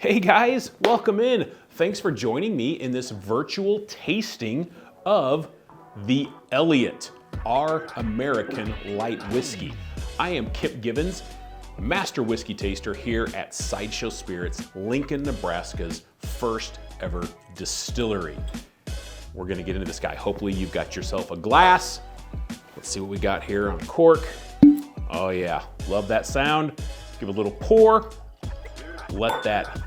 Hey guys, welcome in. Thanks for joining me in this virtual tasting of the Elliot, our American light whiskey. I am Kip Gibbons, master whiskey taster here at Sideshow Spirits, Lincoln, Nebraska's first ever distillery. We're gonna get into this guy. Hopefully you've got yourself a glass. Let's see what we got here on cork. Oh yeah, love that sound. Give a little pour. Let that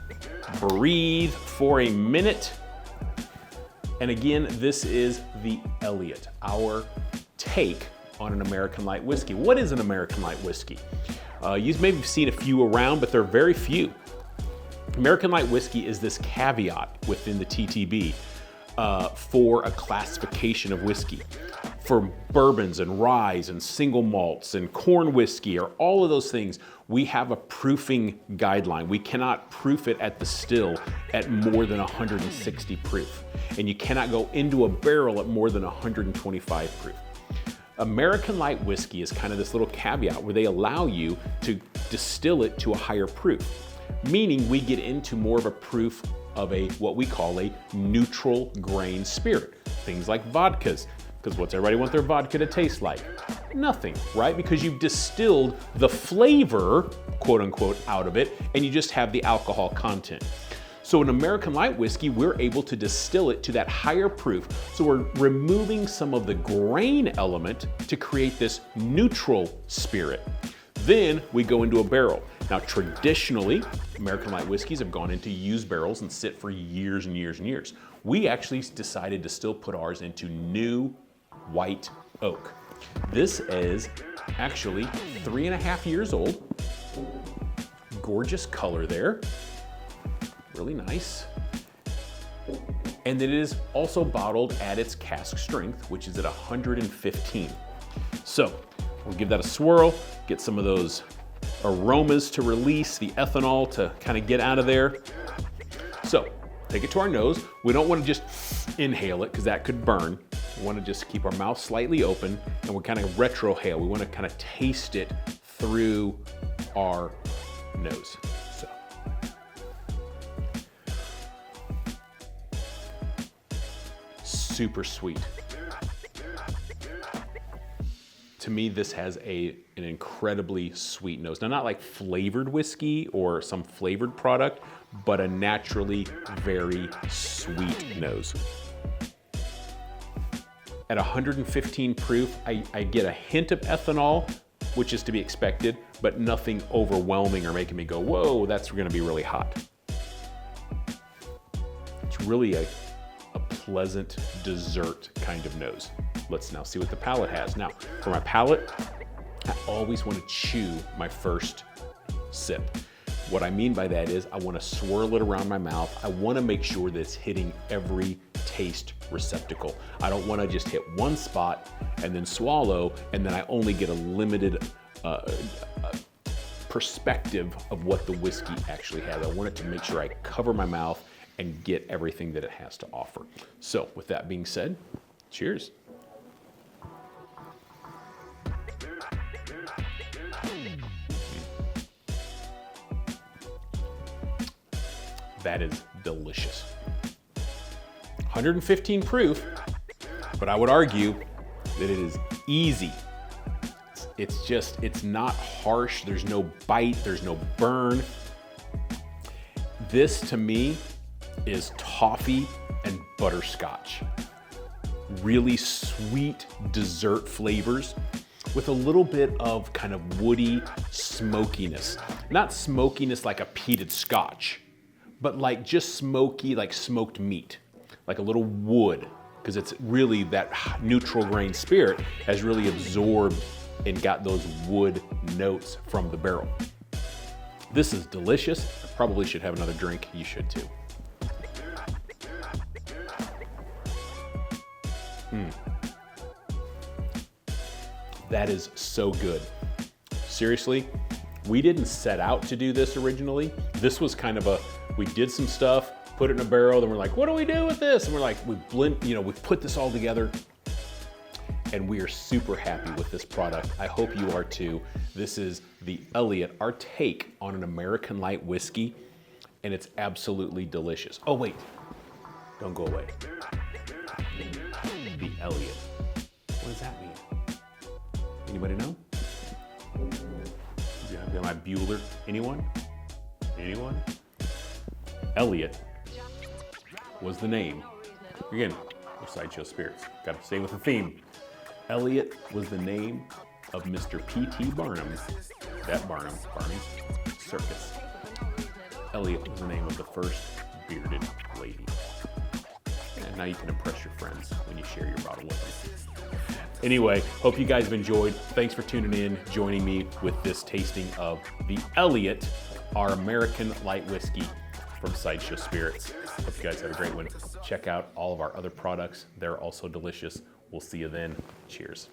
breathe for a minute. And again, this is the Elliot, our take on an American light whiskey. What is an American light whiskey? You've maybe seen a few around, but they're very few. American light whiskey is this caveat within the TTB for a classification of whiskey. For bourbons and ryes and single malts and corn whiskey or all of those things, we have a proofing guideline. We cannot proof it at the still at more than 160 proof. And you cannot go into a barrel at more than 125 proof. American light whiskey is kind of this little caveat where they allow you to distill it to a higher proof, meaning we get into more of a proof of what we call a neutral grain spirit. Things like vodkas. Because what's everybody want their vodka to taste like? Nothing, right? Because you've distilled the flavor, quote unquote, out of it, and you just have the alcohol content. So in American light whiskey, we're able to distill it to that higher proof. So we're removing some of the grain element to create this neutral spirit. Then we go into a barrel. Now, traditionally, American light whiskeys have gone into used barrels and sit for years and years and years. We actually decided to still put ours into new white oak. This is actually 3.5 years old. Gorgeous color there. Really nice. And it is also bottled at its cask strength, which is at 115. So we'll give that a swirl, get some of those aromas to release, the ethanol to kind of get out of there. So take it to our nose. We don't want to just inhale it because that could burn. We want to just keep our mouth slightly open and we're kind of retrohale. We want to kind of taste it through our nose. So. Super sweet. To me, this has an incredibly sweet nose. Now, not like flavored whiskey or some flavored product, but a naturally very sweet nose. At 115 proof, I get a hint of ethanol, which is to be expected, but nothing overwhelming or making me go, whoa, that's gonna be really hot. It's really a pleasant dessert kind of nose. Let's now see what the palate has. Now, for my palate, I always want to chew my first sip. What I mean by that is I want to swirl it around my mouth. I want to make sure that it's hitting every taste receptacle. I don't want to just hit one spot and then swallow, and then I only get a limited perspective of what the whiskey actually has. I want it to make sure I cover my mouth and get everything that it has to offer. So with that being said, cheers. That is delicious. 115 proof, but I would argue that it is easy. It's not harsh. There's no bite, there's no burn. This to me is toffee and butterscotch. Really sweet dessert flavors with a little bit of kind of woody smokiness. Not smokiness like a peated scotch, but like just smoky, like smoked meat, like a little wood, because it's really that neutral grain spirit has really absorbed and got those wood notes from the barrel. This is delicious. I probably should have another drink. You should too. That is so good. Seriously, we didn't set out to do this originally. This was kind of we did some stuff, put it in a barrel, then we're like, what do we do with this? And we're like, we put this all together, and we are super happy with this product. I hope you are too. This is the Elliot, our take on an American light whiskey. and it's absolutely delicious. Oh wait, don't go away. The Elliot. What does that mean? Anybody know? Am I Bueller? Anyone? Anyone? Elliot was the name. Again, of Sideshow Spirits. Got to stay with the theme. Elliot was the name of Mr. P.T. Barnum's, Barnum's circus. Elliot was the name of the first bearded lady. And now you can impress your friends when you share your bottle with them. Anyway, hope you guys have enjoyed. Thanks for tuning in, joining me with this tasting of the Elliot, our American light whiskey from Sideshow Spirits. Hope you guys have a great one. Check out all of our other products. They're also delicious. We'll see you then. Cheers.